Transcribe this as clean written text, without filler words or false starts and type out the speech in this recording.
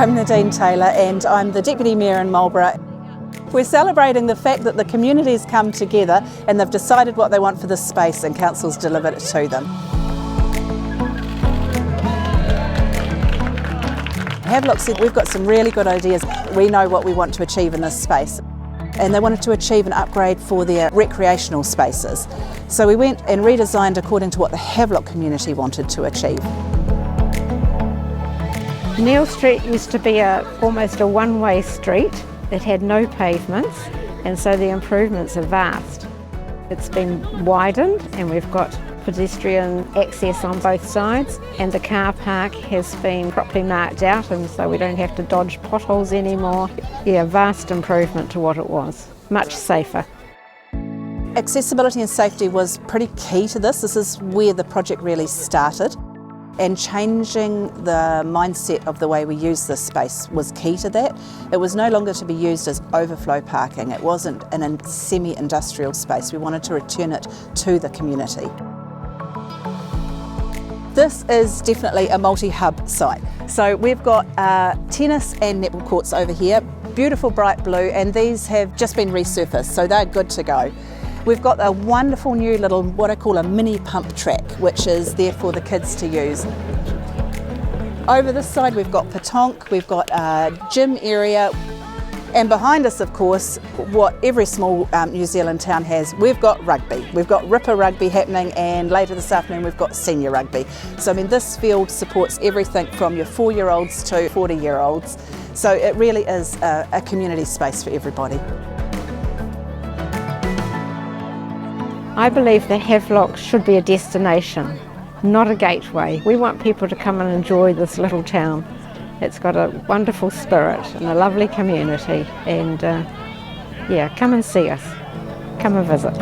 I'm Nadine Taylor and I'm the Deputy Mayor in Marlborough. We're celebrating the fact that the community's come together and they've decided what they want for this space and Council's delivered it to them. Havelock said we've got some really good ideas. We know what we want to achieve in this space. And they wanted to achieve an upgrade for their recreational spaces. So we went and redesigned according to what the Havelock community wanted to achieve. Neil Street used to be almost a one-way street. It had no pavements, and so the improvements are vast. It's been widened and we've got pedestrian access on both sides, and the car park has been properly marked out, and so we don't have to dodge potholes anymore. Yeah, vast improvement to what it was, much safer. Accessibility and safety was pretty key to this. This is where the project really started. And changing the mindset of the way we use this space was key to that. It was no longer to be used as overflow parking. It wasn't in a semi-industrial space. We wanted to return it to the community. This is definitely a multi-hub site. So we've got tennis and netball courts over here, beautiful bright blue, and these have just been resurfaced, so they're good to go. We've got a wonderful new little, what I call a mini pump track, which is there for the kids to use. Over this side we've got petanque, we've got a gym area, and behind us, of course, what every small New Zealand town has, we've got rugby. We've got Ripper rugby happening, and later this afternoon we've got senior rugby. So I mean, this field supports everything from your 4-year-olds to 40-year-olds. So it really is a community space for everybody. I believe that Havelock should be a destination, not a gateway. We want people to come and enjoy this little town. It's got a wonderful spirit and a lovely community, and yeah, come and see us. Come and visit.